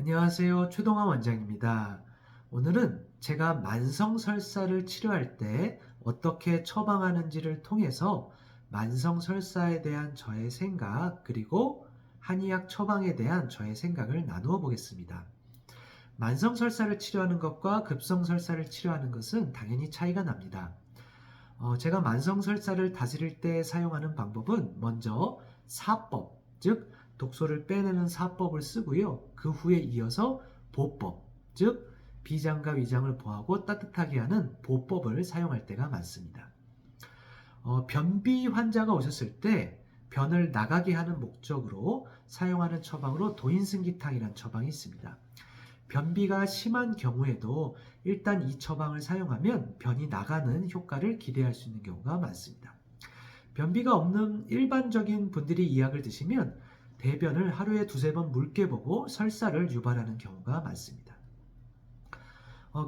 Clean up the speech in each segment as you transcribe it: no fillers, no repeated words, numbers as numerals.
안녕하세요. 최동환 원장입니다. 오늘은 제가 만성 설사를 치료할 때 어떻게 처방하는지를 통해서 만성 설사에 대한 저의 생각, 그리고 한의학 처방에 대한 저의 생각을 나누어 보겠습니다. 만성 설사를 치료하는 것과 급성 설사를 치료하는 것은 당연히 차이가 납니다. 제가 만성 설사를 다스릴 때 사용하는 방법은 먼저 사법, 즉 독소를 빼내는 사법을 쓰고요. 그 후에 이어서 보법, 즉 비장과 위장을 보하고 따뜻하게 하는 보법을 사용할 때가 많습니다. 변비 환자가 오셨을 때 변을 나가게 하는 목적으로 사용하는 처방으로 도인승기탕이라는 처방이 있습니다. 변비가 심한 경우에도 일단 이 처방을 사용하면 변이 나가는 효과를 기대할 수 있는 경우가 많습니다. 변비가 없는 일반적인 분들이 이 약을 드시면 대변을 하루에 두세 번 묽게 보고 설사를 유발하는 경우가 많습니다.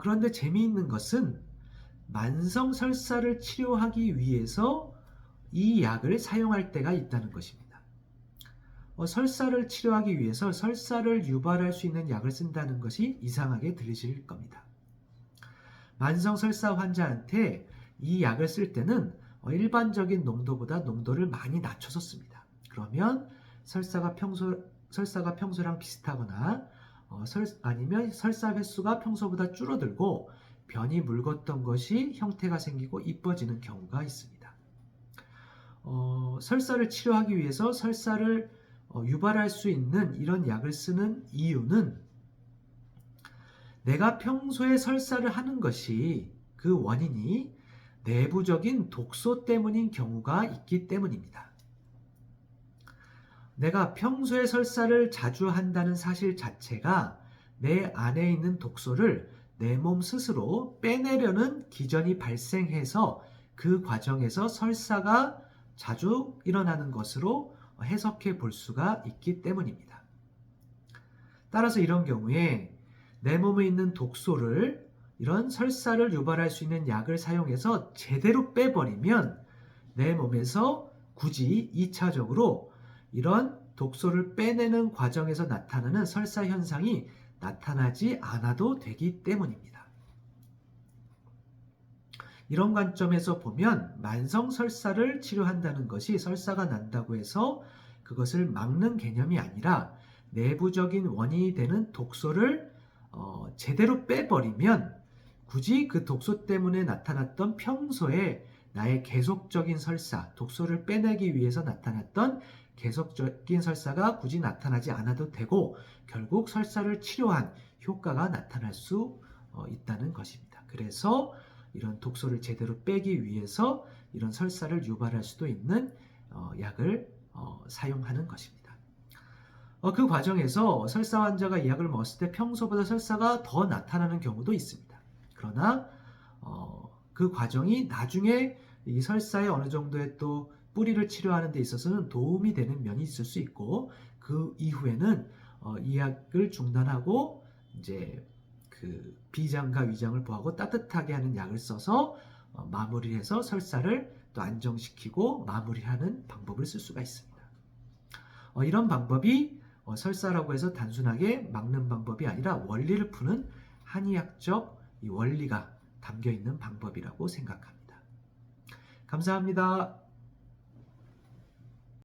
그런데 재미있는 것은 만성 설사를 치료하기 위해서 이 약을 사용할 때가 있다는 것입니다. 설사를 치료하기 위해서 설사를 유발할 수 있는 약을 쓴다는 것이 이상하게 들리실 겁니다. 만성 설사 환자한테 이 약을 쓸 때는 일반적인 농도보다 농도를 많이 낮춰서 씁니다. 그러면 설사가 평소랑 비슷하거나 아니면 설사 횟수가 평소보다 줄어들고 변이 묽었던 것이 형태가 생기고 이뻐지는 경우가 있습니다. 설사를 치료하기 위해서 설사를 유발할 수 있는 이런 약을 쓰는 이유는 내가 평소에 설사를 하는 것이 그 원인이 내부적인 독소 때문인 경우가 있기 때문입니다. 내가 평소에 설사를 자주 한다는 사실 자체가 내 안에 있는 독소를 내 몸 스스로 빼내려는 기전이 발생해서 그 과정에서 설사가 자주 일어나는 것으로 해석해 볼 수가 있기 때문입니다. 따라서 이런 경우에 내 몸에 있는 독소를 이런 설사를 유발할 수 있는 약을 사용해서 제대로 빼버리면 내 몸에서 굳이 2차적으로 이런 독소를 빼내는 과정에서 나타나는 설사 현상이 나타나지 않아도 되기 때문입니다. 이런 관점에서 보면 만성 설사를 치료한다는 것이 설사가 난다고 해서 그것을 막는 개념이 아니라 내부적인 원인이 되는 독소를 제대로 빼버리면 굳이 그 독소 때문에 나타났던 평소에 나의 계속적인 설사, 독소를 빼내기 위해서 나타났던 계속적인 설사가 굳이 나타나지 않아도 되고 결국 설사를 치료한 효과가 나타날 수 있다는 것입니다. 그래서 이런 독소를 제대로 빼기 위해서 이런 설사를 유발할 수도 있는 약을 사용하는 것입니다. 그 과정에서 설사 환자가 이 약을 먹었을 때 평소보다 설사가 더 나타나는 경우도 있습니다. 그러나 그 과정이 나중에 이 설사에 어느 정도의 또 뿌리를 치료하는 데 있어서는 도움이 되는 면이 있을 수 있고 그 이후에는 이 약을 중단하고 이제 그 비장과 위장을 보하고 따뜻하게 하는 약을 써서 마무리해서 설사를 또 안정시키고 마무리하는 방법을 쓸 수가 있습니다. 이런 방법이 설사라고 해서 단순하게 막는 방법이 아니라 원리를 푸는 한의학적 이 원리가 담겨 있는 방법이라고 생각합니다. 감사합니다.